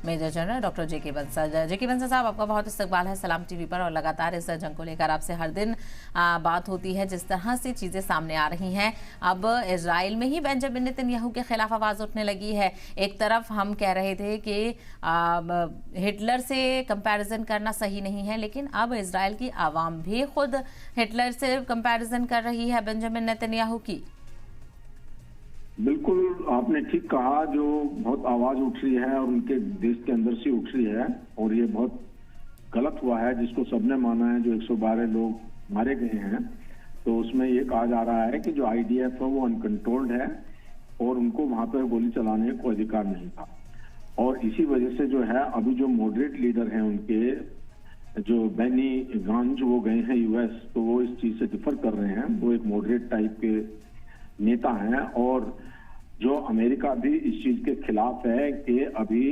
Major general doctor जेके बंसल। जेके बंसल साहब, आपका बहुत इस्तकबाल है सलाम टीवी पर और लगातार इस जंग को लेकर आपसे हर दिन बात होती है। जिस तरह से चीजें सामने आ रही हैं, अब इजराइल में ही बेंजामिन नेतन्याहू के खिलाफ आवाज उठने लगी है। एक तरफ हम कह रहे थे कि हिटलर से कंपैरिजन करना सही नहीं है, लेकिन अब इजराइल की आवाम भी खुद हिटलर से कंपैरिजन कर रही है बेंजामिन नेतन्याहू की। बिल्कुल आपने ठीक कहा, जो बहुत आवाज उठ रही है और उनके देश के अंदर से उठ रही है, और ये बहुत गलत हुआ है जिसको सबने माना है। जो 112 लोग मारे गए हैं, तो उसमें ये कहा जा रहा है कि जो आईडीएफ है वो अनकंट्रोल्ड है और उनको वहां पर गोली चलाने का कोई अधिकार नहीं था। और इसी वजह से जो है अभी जो मॉडरेट लीडर हैं उनके, जो बेनी गांज, वो गए हैं यूएस, तो वो इस चीज से डिफर कर रहे हैं। वो एक मॉडरेट टाइप के नेता हैं और जो अमेरिका भी इस चीज के खिलाफ है कि अभी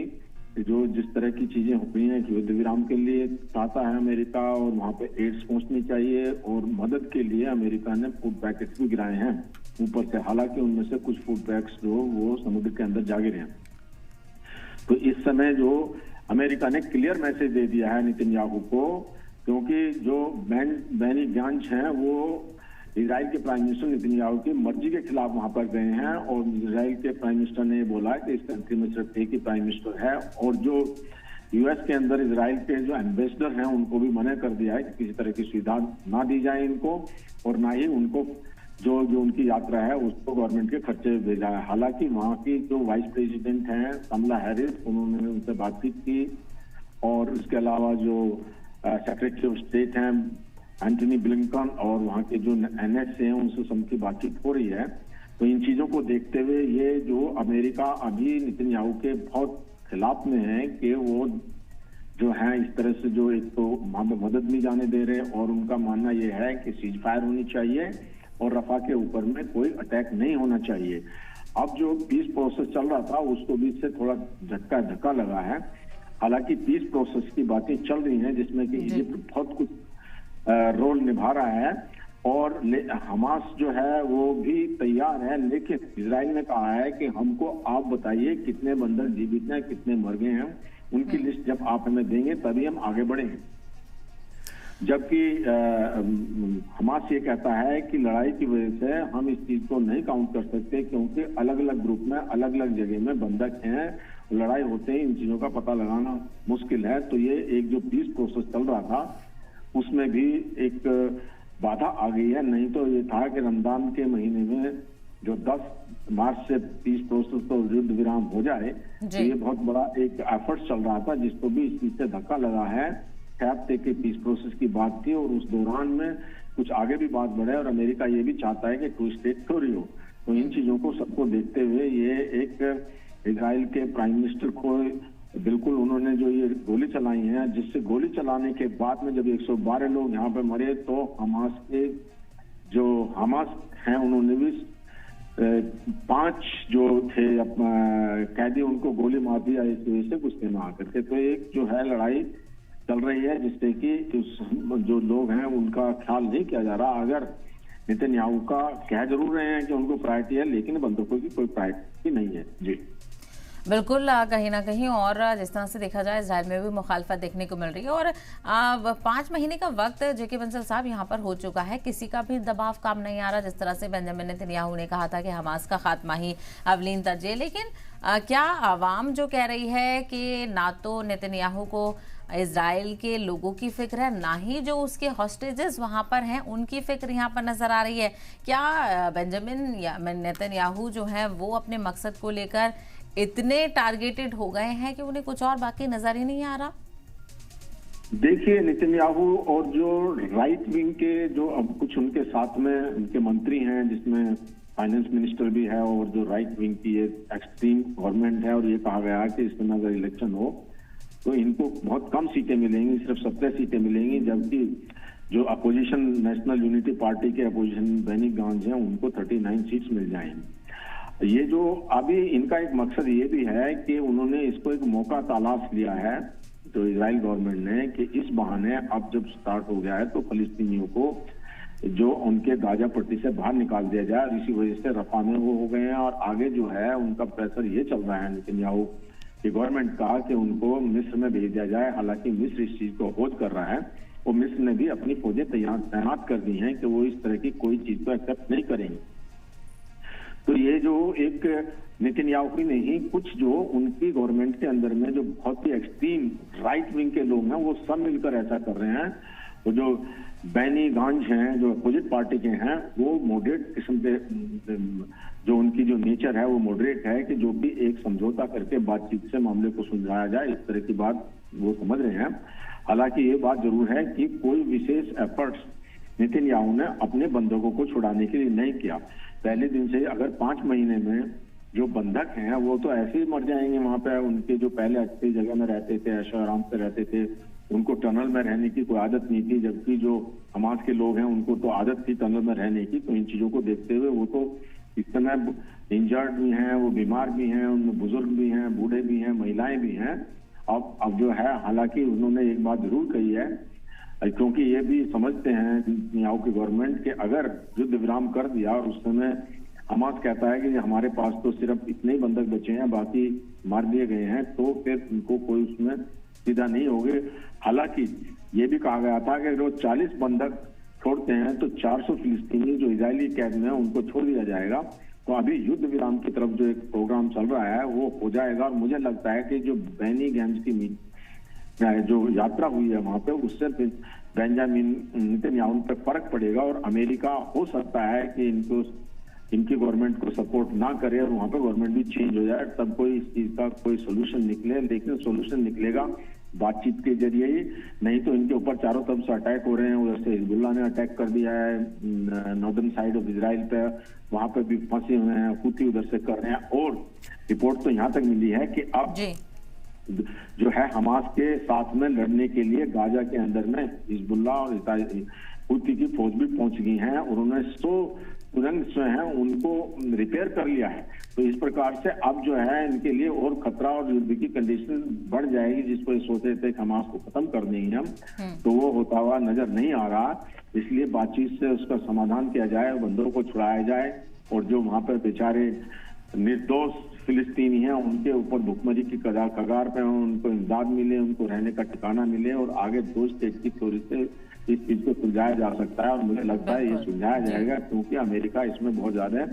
जो जिस तरह की चीजें हो रही हैं, युद्ध विराम के लिए चाहता है अमेरिका और वहां पे एड्स पहुंचनी चाहिए, और मदद के लिए अमेरिका ने फूड पैकेट्स भी गिराए हैं ऊपर से। हालांकि उनमें से कुछ फूड पैकेट्स जो वो समुद्र के अंदर जा गिरे हैं। तो इस समय जो अमेरिका ने क्लियर मैसेज दे दिया है नेतन्याहू को, क्योंकि जो बेनी गांज हैं वो इजराइल के प्राइम मिनिस्टर नेतन्याहू की मर्जी के खिलाफ वहां पर गए हैं, और इजराइल के प्राइम मिनिस्टर ने बोला कि इस कंट्री में सिर्फ एक ही प्राइम मिनिस्टर है, और जो यूएस के अंदर इजराइल के जो एम्बेसडर हैं उनको भी मना कर दिया है कि किसी तरह की सुविधा ना दी जाए इनको, और ना ही उनको जो उनकी यात्रा है उसको गवर्नमेंट के खर्चे भेजा है। हालांकि वहां की जो वाइस प्रेसिडेंट हैं कमला हैरिस, उन्होंने उनसे बातचीत की, और उसके अलावा जो सेक्रेटरी ऑफ स्टेट हैं एंटनी ब्लिंकन और वहां के जो एनएस हैं उनसे सबकी बातचीत हो रही है। तो इन चीजों को देखते हुए ये जो अमेरिका अभी नेतन्याहू के बहुत खिलाफ में है कि वो जो है इस तरह से जो एक तो मदद नहीं जाने दे रहे, और उनका मानना ये है कि सीज फायर होनी चाहिए और रफा के ऊपर में कोई अटैक नहीं होना चाहिए। अब जो पीस प्रोसेस चल रहा था उसको बीच से थोड़ा धक्का लगा है। हालांकि पीस प्रोसेस की बातें चल रही हैं जिसमें कि इजिप्ट बहुत कुछ रोल निभा रहा है, और हमास जो है वो भी तैयार है, लेकिन इजराइल ने कहा है कि हमको आप बताइए कितने बंदर जीवित हैं, कितने मर गए हैं, उनकी लिस्ट जब आप हमें देंगे तभी हम आगे बढ़ेंगे। जबकि हमास ये कहता है कि लड़ाई की वजह से हम इस चीज को नहीं काउंट कर सकते, क्योंकि अलग अलग ग्रुप में अलग अलग जगह में बंधक हैं, लड़ाई होते ही इन चीजों का पता लगाना मुश्किल है। तो ये एक जो पीस प्रोसेस चल रहा था उसमें भी एक बाधा आ गई है। नहीं तो ये था कि रमजान के महीने में जो 10 मार्च से पीस प्रोसेस तो युद्ध विराम हो जाए, तो ये बहुत बड़ा एक एफर्ट चल रहा था जिसको भी इस चीज से धक्का लगा है। हफ्ते के पीस प्रोसेस की बात थी और उस दौरान में कुछ आगे भी बात बढ़े, और अमेरिका ये भी चाहता है कि टू स्टेट थ्योरी हो। तो इन चीजों को सबको देखते हुए ये एक इजराइल के प्राइम मिनिस्टर को बिल्कुल उन्होंने जो ये गोली चलाई है, जिससे गोली चलाने के बाद में जब 112 लोग यहाँ पे मरे, तो हमास के जो हमास हैं उन्होंने भी 5 जो थे कैदी उनको गोली मार दिया इस वजह से गुस्से में आकर के। तो एक जो है लड़ाई चल रही है जिससे कि जो लोग हैं उनका ख्याल नहीं किया जा रहा। अगर नेतन्याहू का कह जरूर रहे हैं कि उनको प्रायोरिटी है, लेकिन बंदूकों की कोई प्रायोरिटी नहीं है। जी बिल्कुल, कहीं ना कहीं, और जिस तरह से देखा जाए इजराइल में भी मुखालफत देखने को मिल रही है, और 5 महीने का वक्त जेके बंसल साहब यहाँ पर हो चुका है, किसी का भी दबाव काम नहीं आ रहा। जिस तरह से बेंजामिन नेतन्याहू ने कहा था कि हमास का खात्मा ही अवलीन तरजीह, लेकिन क्या आवाम जो कह रही है कि ना तो नेतन्याहू को इजराइल के लोगों की फिक्र है, ना ही जो उसके हॉस्टेजेस वहां पर हैं उनकी फिक्र यहाँ पर नजर आ रही है। क्या बेंजामिन नेतन्याहू जो है वो अपने मकसद को लेकर इतने टारगेटेड हो गए हैं कि उन्हें कुछ और बाकी नजर ही नहीं आ रहा? देखिए, नेतन्याहू और जो राइट विंग के जो अब कुछ उनके साथ में उनके मंत्री हैं, जिसमें फाइनेंस मिनिस्टर भी है, और जो राइट विंग की ये एक्सट्रीम गवर्नमेंट है, और ये कहा गया है कि इसमें अगर इलेक्शन हो तो इनको बहुत कम सीटें मिलेंगी, सिर्फ 17 सीटें मिलेंगी, जबकि जो अपोजिशन नेशनल यूनिटी पार्टी के अपोजिशन बेनी गांज हैं उनको 39 सीट्स मिल जाएंगी। ये जो अभी इनका एक मकसद ये भी है कि उन्होंने इसको एक मौका तलाश लिया है, जो इजराइल गवर्नमेंट ने, कि इस बहाने अब जब स्टार्ट हो गया है तो फलस्तीनियों को जो उनके गाजा पट्टी से बाहर निकाल दिया जाए। इसी वजह से रफा में वो हो गए हैं, और आगे जो है उनका प्रेशर ये चल रहा है नेतन्याहू कि गवर्नमेंट का कि उनको मिस्र में भेज दिया जाए। हालांकि मिस्र इस चीज को अपोज कर रहा है और मिस्र ने भी अपनी फौजें तैनात कर दी हैं कि वो इस तरह की कोई चीज को एक्सेप्ट नहीं करेंगे। तो ये जो एक नेतन्याहू ही नहीं, कुछ जो उनकी गवर्नमेंट के अंदर में जो बहुत ही एक्सट्रीम राइट विंग के लोग हैं वो सब मिलकर ऐसा कर रहे हैं। वो जो बैनी गांज हैं जो अपोजिट पार्टी के हैं वो मॉडरेट किस्म के, जो उनकी जो नेचर है वो मॉडरेट है कि जो भी एक समझौता करके बातचीत से मामले को सुलझाया जाए, इस तरह की बात वो समझ रहे हैं। हालांकि ये बात जरूर है कि कोई विशेष एफर्ट्स नेतन्याहू ने अपने बंधकों को छुड़ाने के लिए नहीं किया। पहले दिन से अगर 5 महीने में जो बंधक हैं वो तो ऐसे ही मर जाएंगे वहां पे। उनके जो पहले अच्छी जगह में रहते थे, ऐशो आराम से रहते थे, उनको टनल में रहने की कोई आदत नहीं थी, जबकि जो हमास के लोग हैं उनको तो आदत थी टनल में रहने की। तो इन चीजों को देखते हुए वो तो इस समय इंजर्ड भी हैं, वो बीमार भी हैं, उनमें बुजुर्ग भी हैं, बूढ़े भी हैं, महिलाएं भी हैं। अब जो है, हालांकि उन्होंने एक बात जरूर कही है, क्योंकि ये भी समझते हैं नेतन्याहू की गवर्नमेंट कि अगर युद्ध विराम कर दिया और उस समय हमास कहता है कि हमारे पास तो सिर्फ इतने ही बंधक बचे हैं, बाकी मार दिए गए हैं, तो फिर उनको कोई उसमें सीधा नहीं होगे। हालांकि ये भी कहा गया था कि अगर वो 40 बंधक छोड़ते हैं तो 400 फिलिस्तीनी जो इजरायली कैद में है उनको छोड़ दिया जाएगा। तो अभी युद्ध विराम की तरफ जो एक प्रोग्राम चल रहा है वो हो जाएगा। और मुझे लगता है कि जो बेनी गैंज की जो यात्रा हुई है वहां पे, उससे बेंजामिन नेतन्याहू पे फर्क पड़ेगा और अमेरिका हो सकता है कि इनकी गवर्नमेंट को सपोर्ट ना करे और वहां पे गवर्नमेंट भी चेंज हो जाए, तब कोई इस चीज का कोई सोल्यूशन निकले। लेकिन सोल्यूशन निकलेगा बातचीत के जरिए ही, नहीं तो इनके ऊपर चारों तरफ से अटैक हो रहे हैं। उधर से हिजबुल्लाह ने अटैक कर दिया है नॉर्दर्न साइड ऑफ इजराइल पे, वहां पे भी फंसे हुए हैं, हुती उधर से कर रहे हैं। और रिपोर्ट तो यहाँ तक मिली है कि अब जो है हमास के साथ में लड़ने के लिए गाजा के अंदर में हिजबुल्लाह और हुती की फौज भी पहुंच गई हैं और उन्होंने 100 सुरंग जो है उनको रिपेयर कर लिया है। तो इस प्रकार से अब जो है इनके लिए और खतरा और युद्ध की कंडीशन बढ़ जाएगी, जिसको ये सोच रहे थे कि हमास को खत्म कर देंगे हम, तो वो होता हुआ नजर नहीं आ रहा। इसलिए बातचीत से उसका समाधान किया जाए, बंदरों को छुड़ाया जाए और जो वहां पर बेचारे निर्दोष फिलिस्तीनी हैं उनके ऊपर भुखमरी की कगार पे उनको इमदाद मिले, उनको रहने का ठिकाना मिले और आगे 2 स्टेट की थ्योरी से इस चीज को सुलझाया जा सकता है। और मुझे लगता है ये सुलझाया जाएगा, क्योंकि अमेरिका इसमें बहुत ज्यादा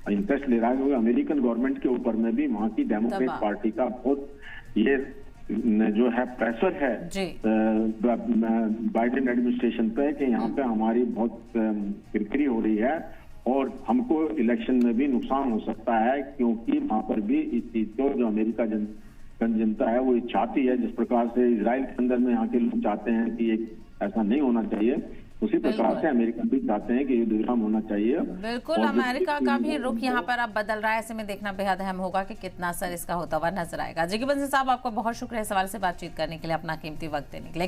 इंटरेस्ट ले रहा है। क्योंकि अमेरिकन गवर्नमेंट के ऊपर में भी वहां की डेमोक्रेट पार्टी का बहुत ये जो है प्रेशर है बाइडेन एडमिनिस्ट्रेशन पे कि यहाँ पे हमारी बहुत किरकिरी हो रही है और हमको इलेक्शन में भी नुकसान हो सकता है, क्योंकि वहां पर भी इस चीज को जो अमेरिका जनता है वो चाहती है। जिस प्रकार से इजराइल के अंदर में यहाँ के लोग चाहते हैं कि एक ऐसा नहीं होना चाहिए, उसी प्रकार से अमेरिका भी चाहते हैं कि युद्ध विराम होना चाहिए। बिल्कुल, अमेरिका का भी रुख यहाँ पर अब बदल रहा है। ऐसे में देखना बेहद अहम होगा कि कितना असर इसका होता हुआ नजर आएगा। जी बंसल साहब, आपका बहुत शुक्रिया सवाल से बातचीत करने के लिए, अपना कीमती वक्त देने के लिए।